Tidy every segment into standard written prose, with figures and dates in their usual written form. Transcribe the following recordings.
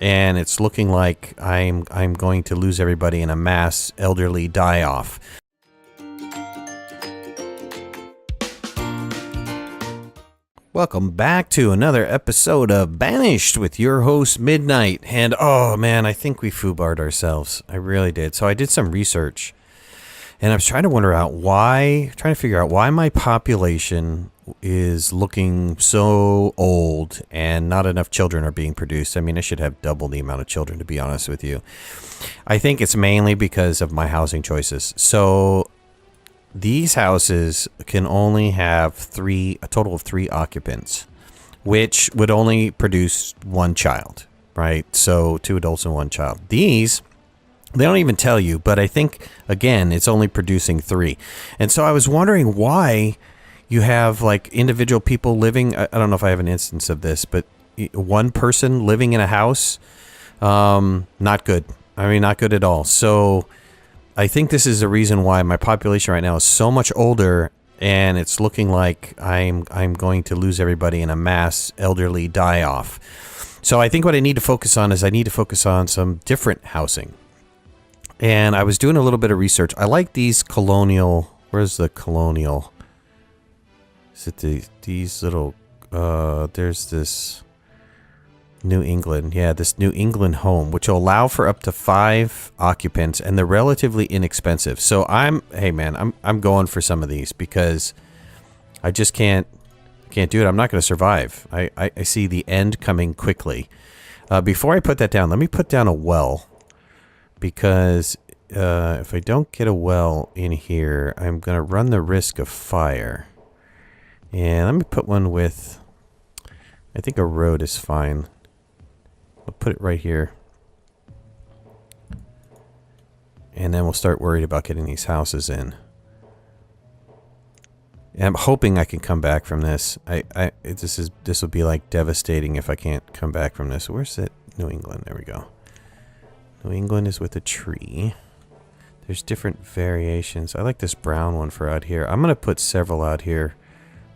and it's looking like I'm going to lose everybody in a mass elderly die-off. Welcome back to another episode of Banished with your host, Midnight. And oh man, I think we FUBAR'd ourselves. I really did. So I did some research, and I was trying to figure out why my population is looking so old and not enough children are being produced. I mean, I should have double the amount of children, to be honest with you. I think it's mainly because of my housing choices. So these houses can only have a total of 3 occupants, which would only produce 1 child, right? So 2 adults and 1 child. These, they don't even tell you, but I think, again, it's only producing 3. And so I was wondering why you have like individual people living. I don't know if I have an instance of this, but one person living in a house, not good. I mean, not good at all. So I think this is the reason why my population right now is so much older, and it's looking like I'm going to lose everybody in a mass elderly die-off. So I think what I need to focus on is I need to focus on some different housing. And I was doing a little bit of research. I like these colonial. Where's the colonial? Is it these little? There's this New England. Yeah, this New England home, which will allow for up to 5 occupants, and they're relatively inexpensive. So hey man, I'm going for some of these because I just can't do it. I'm not going to survive. I see the end coming quickly. Before I put that down, let me put down a well, because if I don't get a well in here, I'm going to run the risk of fire. And let me put one with, I think a road is fine. I'll put it right here. And then we'll start worried about getting these houses in. And I'm hoping I can come back from this. This will be like devastating if I can't come back from this. Where's it? New England. There we go. New England is with a tree. There's different variations. I like this brown one for out here. I'm going to put several out here.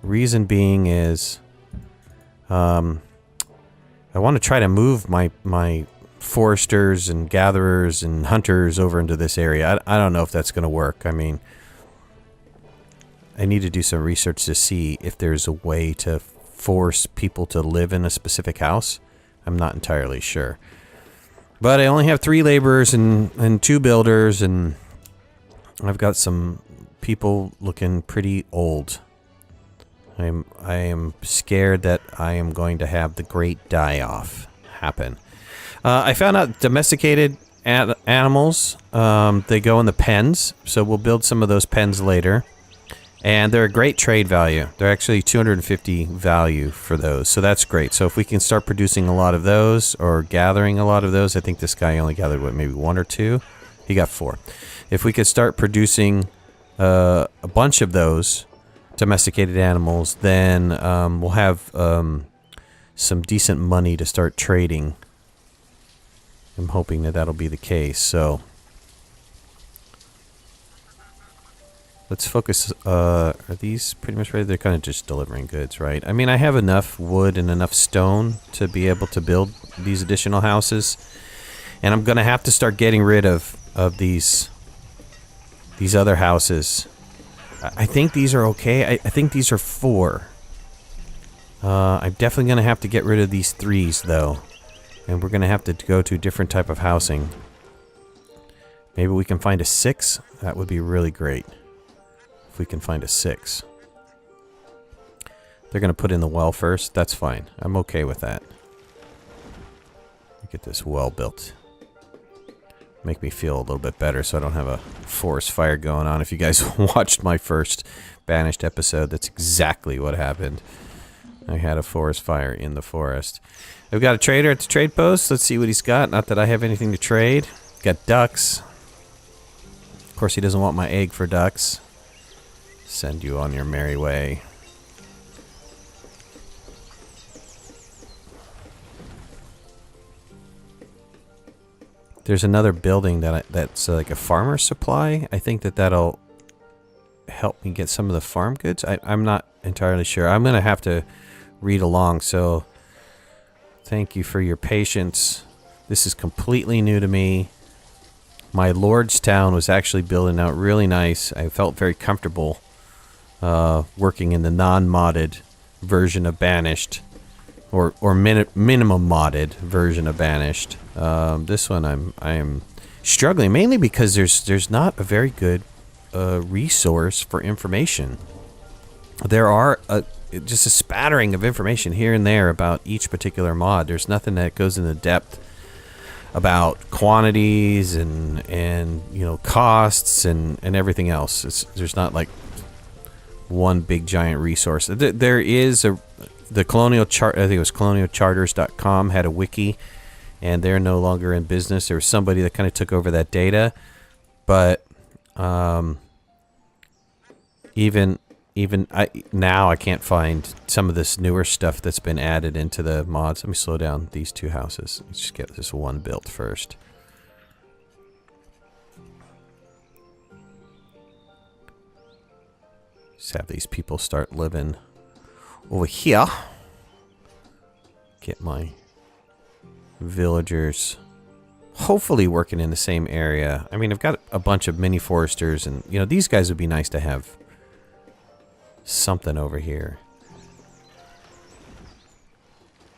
Reason being is I want to try to move my foresters and gatherers and hunters over into this area. I don't know if that's going to work. I mean, I need to do some research to see if there's a way to force people to live in a specific house. I'm not entirely sure. But I only have 3 laborers and 2 builders, and I've got some people looking pretty old. I am scared that I am going to have the great die-off happen. I found out domesticated animals, they go in the pens, so we'll build some of those pens later. And they're a great trade value. They're actually 250 value for those, so that's great. So if we can start producing a lot of those, or gathering a lot of those, I think this guy only gathered, what, maybe 1 or 2? He got 4. If we could start producing a bunch of those domesticated animals, then we'll have some decent money to start trading. I'm hoping that that'll be the case. So let's focus. Are these pretty much ready? They're kind of just delivering goods, right? I mean, I have enough wood and enough stone to be able to build these additional houses, and I'm gonna have to start getting rid of these other houses. I think these are okay. I think these are 4. I'm definitely going to have to get rid of these 3s, though. And we're going to have to go to a different type of housing. Maybe we can find a 6? That would be really great. If we can find a 6. They're going to put in the well first. That's fine. I'm okay with that. Get this well built. Make me feel a little bit better so I don't have a forest fire going on. If you guys watched my first Banished episode, that's exactly what happened. I had a forest fire in the forest. We've got a trader at the trade post. Let's see what he's got. Not that I have anything to trade. Got ducks. Of course, he doesn't want my egg for ducks. Send you on your merry way. There's another building that's like a farmer's supply. I think that'll help me get some of the farm goods. I'm not entirely sure. I'm going to have to read along, so thank you for your patience. This is completely new to me. My Lordstown was actually building out really nice. I felt very comfortable working in the non-modded version of Banished, or minimum modded version of Banished. This one I am struggling mainly because there's not a very good resource for information. There are just a spattering of information here and there about each particular mod. There's nothing that goes into depth about quantities and you know, costs and everything else. There's not like one big giant resource. There is the Colonial Charter. I think it was colonialcharters.com had a wiki, and they're no longer in business. There was somebody that kind of took over that data, but even now I can't find some of this newer stuff that's been added into the mods. Let me slow down these two houses. Let's just get this one built first. Just have these people start living over here. Get my villagers hopefully working in the same area. I mean, I've got a bunch of mini foresters, and you know, these guys would be nice to have something over here,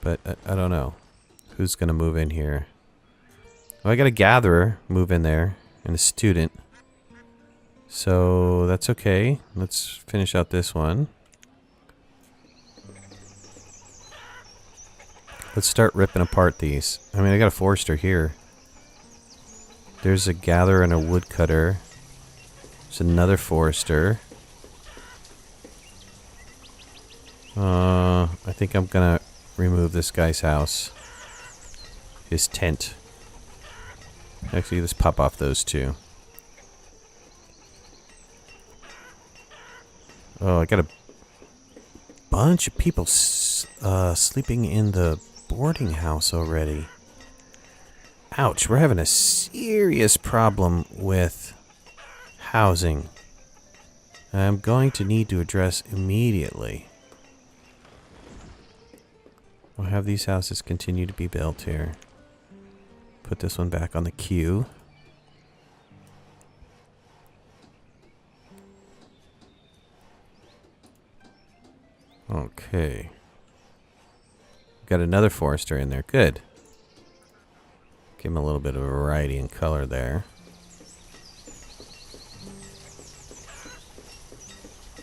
but I don't know who's gonna move in here. Well, I got a gatherer move in there and a student, so that's okay. Let's finish out this one. Let's start ripping apart these. I mean, I got a forester here. There's a gatherer and a woodcutter. There's another forester. I think I'm gonna remove this guy's house. His tent. Actually, let's pop off those two. Oh, I got a bunch of people sleeping in the boarding house already. Ouch, we're having a serious problem with housing. I'm going to need to address immediately. We'll have these houses continue to be built here. Put this one back on the queue. Okay. Got another forester in there. Good. Give him a little bit of variety in color there.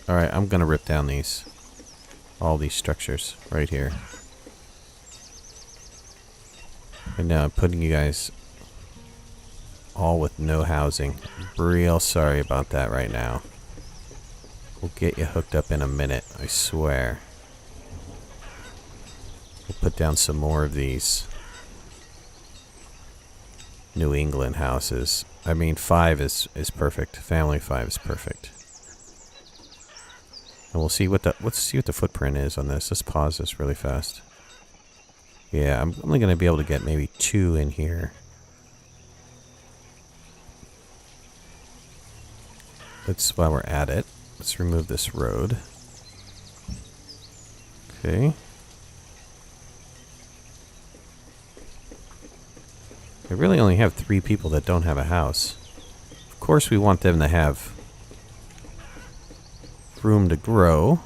Alright, I'm gonna rip down all these structures right here. And now I'm putting you guys all with no housing. Real sorry about that right now. We'll get you hooked up in a minute, I swear. We'll put down some more of these New England houses. I mean, 5 is perfect. Family 5 is perfect. And we'll see let's see what the footprint is on this. Let's pause this really fast. Yeah, I'm only going to be able to get maybe 2 in here. While we're at it, let's remove this road. Okay. I really only have 3 people that don't have a house. Of course, we want them to have room to grow.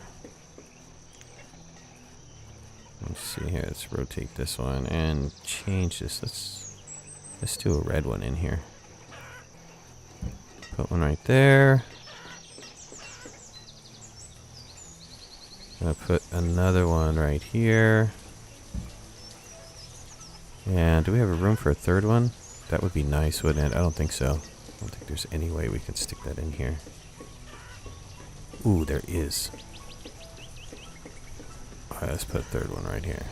Let's see here. Let's rotate this one and change this. Let's do a red one in here. Put one right there. Gonna put another one right here. And do we have a room for a third one? That would be nice, wouldn't it? I don't think so. I don't think there's any way we can stick that in here. Ooh, there is. Alright, let's put a third one right here.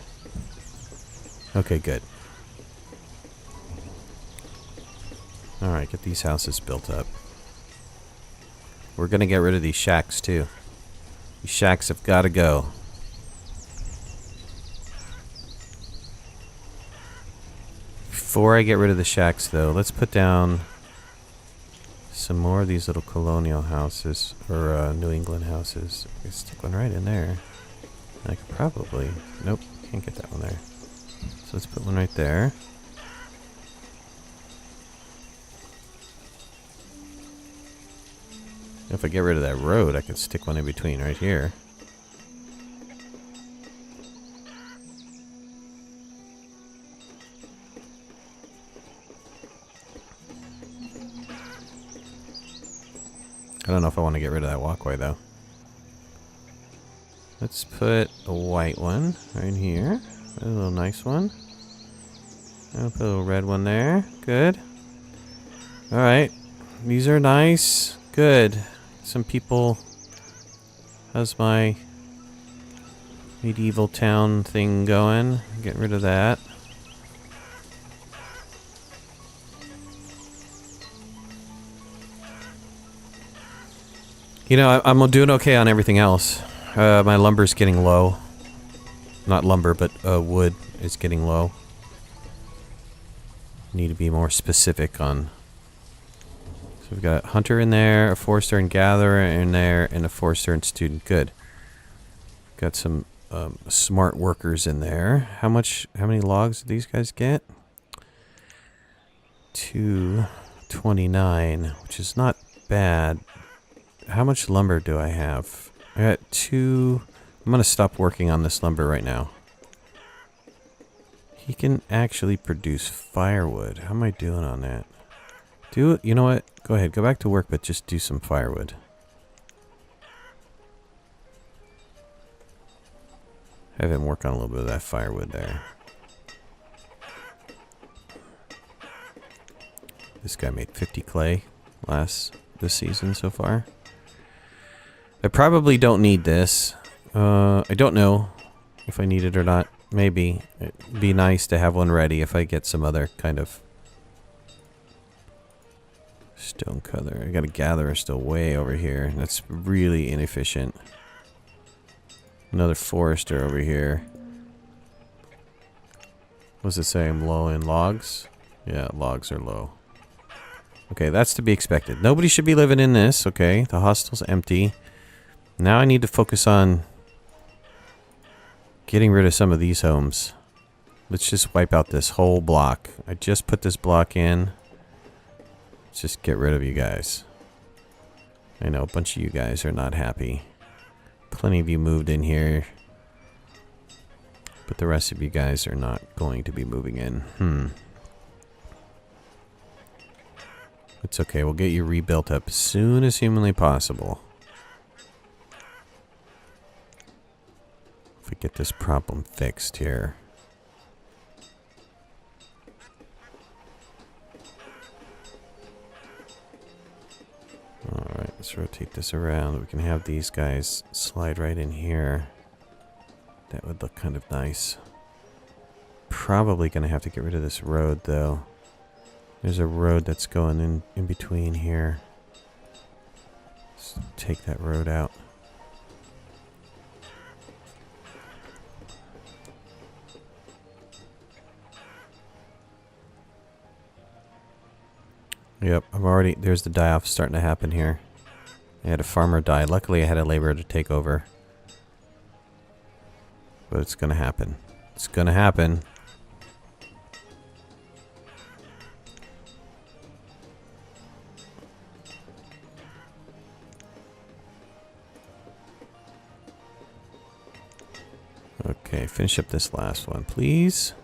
Okay, good. Alright, get these houses built up. We're gonna get rid of these shacks, too. These shacks have gotta go. Before I get rid of the shacks, though, let's put down some more of these little colonial houses, or New England houses. I can stick one right in there. I could probably... Nope, can't get that one there. So let's put one right there. If I get rid of that road, I could stick one in between right here. I don't know if I want to get rid of that walkway, though. Let's put a white one right here. A little nice one. I'll put a little red one there. Good. Alright. These are nice. Good. Some people... How's my medieval town thing going? Get rid of that. You know, I'm doing okay on everything else. My lumber's getting low. Not lumber, but wood is getting low. Need to be more specific on... So we've got a hunter in there, a forester and gatherer in there, and a forester and student. Good. Got some smart workers in there. How many logs do these guys get? 229, which is not bad. How much lumber do I have? I got 2... I'm gonna stop working on this lumber right now. He can actually produce firewood. How am I doing on that? You know what? Go ahead, go back to work, but just do some firewood. Have him work on a little bit of that firewood there. This guy made 50 clay this season so far. I probably don't need this. I don't know if I need it or not. Maybe. It'd be nice to have one ready if I get some other kind of stone cutter. I got a gatherer still way over here. That's really inefficient. Another forester over here. What does it say? I'm low in logs? Yeah, logs are low. Okay, that's to be expected. Nobody should be living in this. Okay, the hostel's empty. Now I need to focus on getting rid of some of these homes. Let's just wipe out this whole block. I just put this block in. Let's just get rid of you guys. I know a bunch of you guys are not happy. Plenty of you moved in here. But the rest of you guys are not going to be moving in. It's okay. We'll get you rebuilt up as soon as humanly possible. If we get this problem fixed here. Alright, let's rotate this around. We can have these guys slide right in here. That would look kind of nice. Probably going to have to get rid of this road, though. There's a road that's going in between here. Let's take that road out. Yep, there's the die-off starting to happen here. I had a farmer die. Luckily I had a laborer to take over. But it's gonna happen. It's gonna happen. Okay, finish up this last one, please.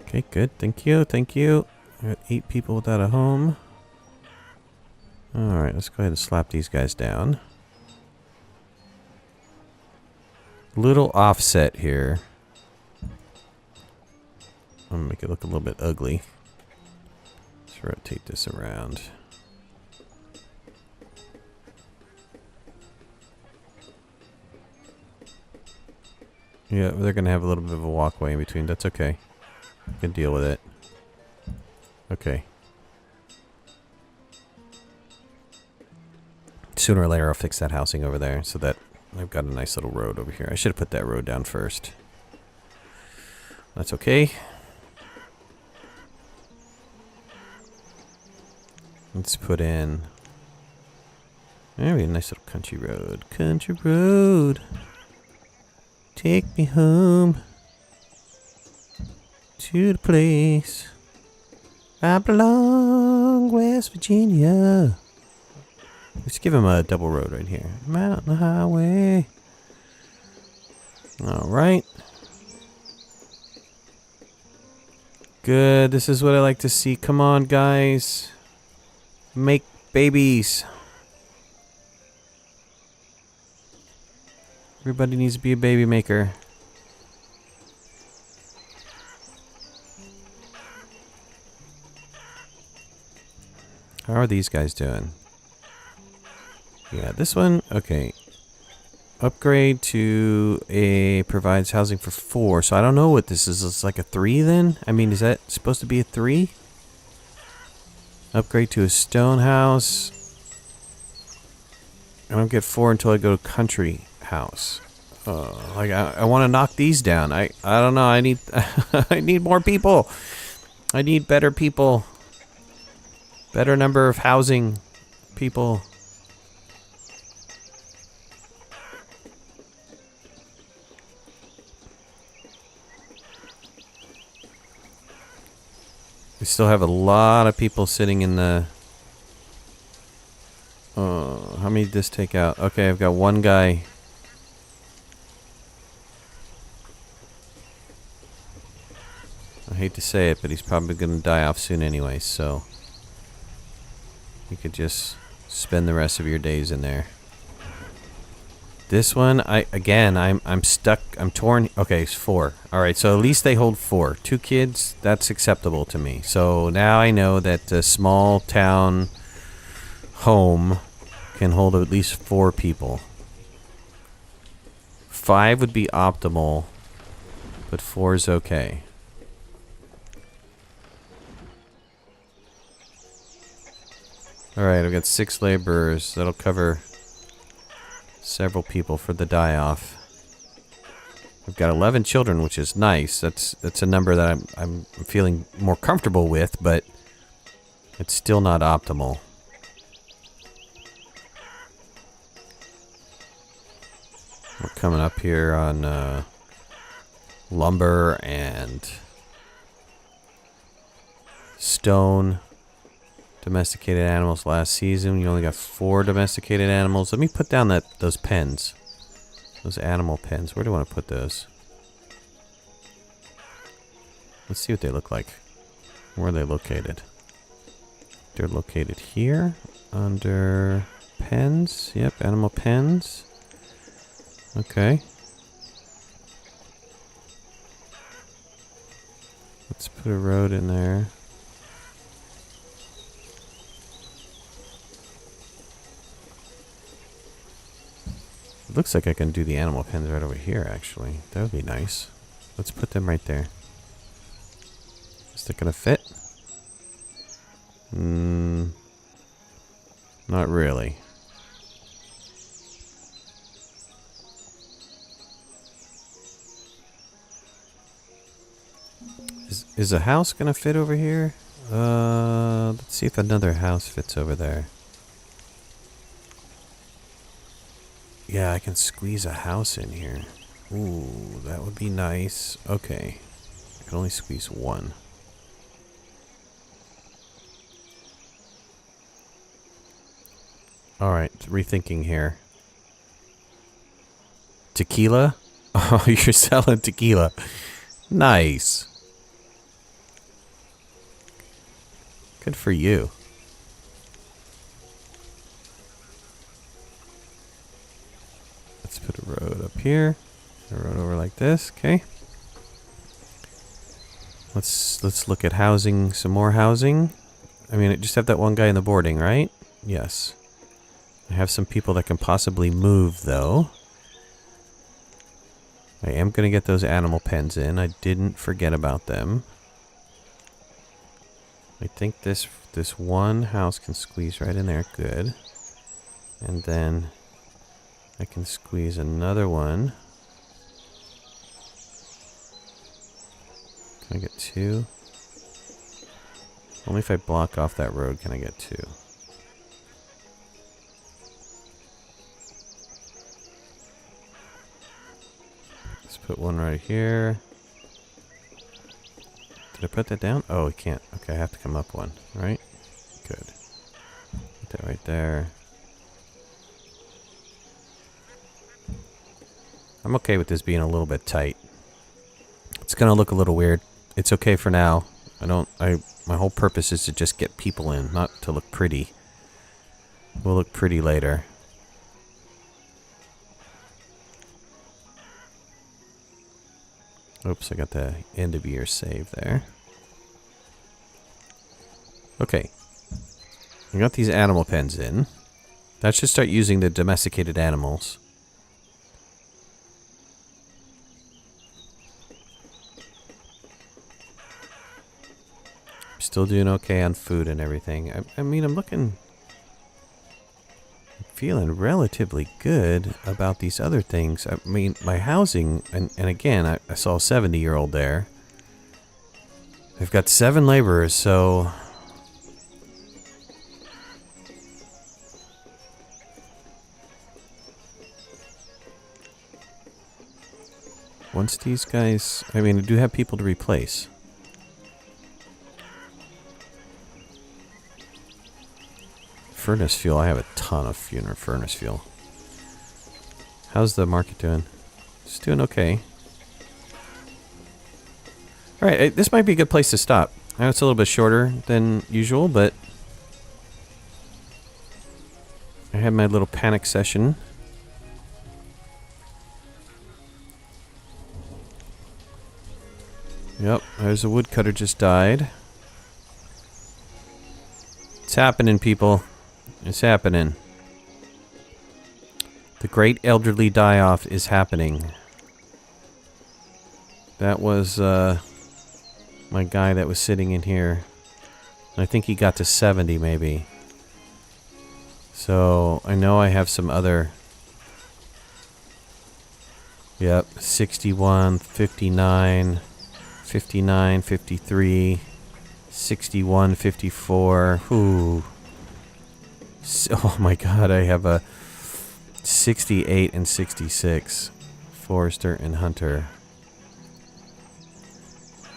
Okay, good. Thank you. Thank you. I got 8 people without a home. Alright, let's go ahead and slap these guys down. Little offset here. I'm gonna make it look a little bit ugly. Let's rotate this around. Yeah, they're gonna have a little bit of a walkway in between. That's okay. I can deal with it. Okay. Sooner or later I'll fix that housing over there so that I've got a nice little road over here. I should have put that road down first. That's okay. Let's put in maybe a nice little country road. Country road. Take me home. To the place I belong West Virginia. Let's give him a double road right here. Mountain highway. All right. Good. This is what I like to see. Come on, guys. Make babies. Everybody needs to be a baby maker. How are these guys doing? Yeah, this one, okay. Upgrade to a provides housing for 4. So I don't know what this is. It's like a 3 then? I mean, is that supposed to be a 3? Upgrade to a stone house. I don't get 4 until I go to country house. Like I want to knock these down. I don't know. I need I need more people. I need better people. Better number of housing people. We still have a lot of people sitting in the... how many did this take out? Okay, I've got one guy. I hate to say it, but he's probably going to die off soon anyway, so... You could just spend the rest of your days in there. This one, I'm stuck. I'm torn. Okay, it's 4. All right, so at least they hold 4. 2 kids, that's acceptable to me. So now I know that a small town home can hold at least 4 people. 5 would be optimal, but 4 is okay. All right, I've got 6 laborers. That'll cover several people for the die-off. I've got 11 children, which is nice. That's a number that I'm feeling more comfortable with, but it's still not optimal. We're coming up here on lumber and stone. Domesticated animals last season. You only got 4 domesticated animals. Let me put down those pens. Those animal pens. Where do I want to put those? Let's see what they look like. Where are they located? They're located here under pens. Yep, animal pens. Okay. Let's put a road in there. It looks like I can do the animal pens right over here, actually. That would be nice. Let's put them right there. Is that gonna fit? Not really. Is a house gonna fit over here? Let's see if another house fits over there. Yeah, I can squeeze a house in here. Ooh, that would be nice. Okay. I can only squeeze 1. Alright, rethinking here. Tequila? Oh, you're selling tequila. Nice. Good for you. Let's put a road up here. A road over like this. Okay. Let's look at housing. Some more housing. I mean, I just have that one guy in the boarding, right? Yes. I have some people that can possibly move, though. I am going to get those animal pens in. I didn't forget about them. I think this one house can squeeze right in there. Good. And then I can squeeze another one. Can I get 2? Only if I block off that road can I get 2. Let's put one right here. Did I put that down? Oh, we can't. Okay, I have to come up one, right? Good. Put that right there. I'm okay with this being a little bit tight. It's gonna look a little weird. It's okay for now. My whole purpose is to just get people in, not to look pretty. We'll look pretty later. Oops, I got the end of year save there. Okay. We got these animal pens in. That should start using the domesticated animals. Still doing okay on food and everything. I mean, I'm feeling relatively good about these other things. I mean, my housing, and again, I saw a 70-year-old there. I've got 7 laborers, so... Once these guys... I mean, I do have people to replace. Furnace fuel. I have a ton of furnace fuel. How's the market doing? It's doing okay. Alright, this might be a good place to stop. I know it's a little bit shorter than usual, but... I had my little panic session. Yep, there's a woodcutter just died. It's happening, people. It's happening. The great elderly die-off is happening. That was my guy that was sitting in here. I think he got to 70 maybe. So I know I have some other... Yep, 61, 59, 59, 53, 61, 54. Ooh. Oh my god, I have a 68 and 66. Forester and Hunter.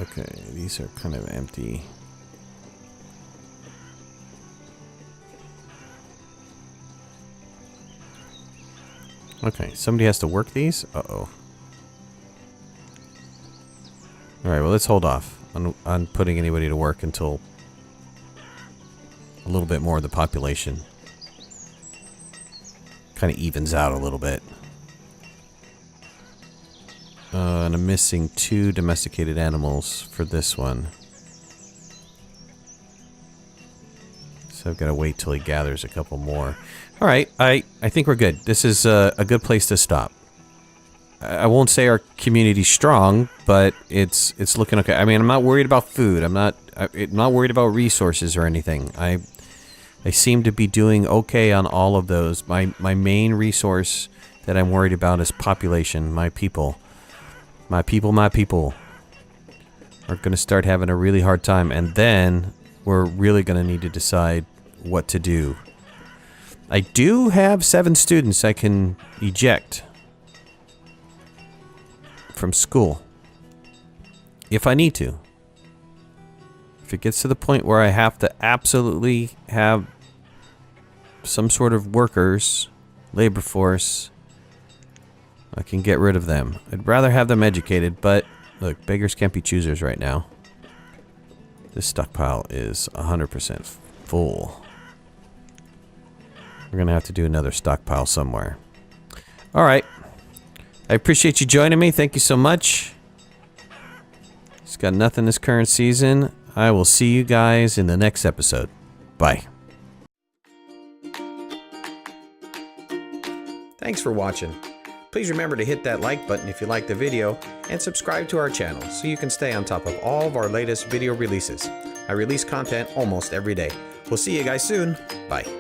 Okay, these are kind of empty. Okay, somebody has to work these? Uh-oh. Alright, well, let's hold off on putting anybody to work until a little bit more of the population kind of evens out a little bit. And I'm missing 2 domesticated animals for this one. So I've got to wait till he gathers a couple more. Alright, I think we're good. This is a good place to stop. I won't say our community's strong, but it's looking okay. I mean, I'm not worried about food. I'm not worried about resources or anything. I seem to be doing okay on all of those. My main resource that I'm worried about is population, my people. My people are going to start having a really hard time, and then we're really going to need to decide what to do. I do have 7 students I can eject from school if I need to. If it gets to the point where I have to absolutely have some sort of workers, labor force, I can get rid of them. I'd rather have them educated, but look, beggars can't be choosers right now. This stockpile is 100% full. We're gonna have to do another stockpile somewhere. Alright. I appreciate you joining me. Thank you so much. It's got nothing this current season. I will see you guys in the next episode. Bye. Thanks for watching. Please remember to hit that like button if you liked the video and subscribe to our channel so you can stay on top of all of our latest video releases. I release content almost every day. We'll see you guys soon. Bye.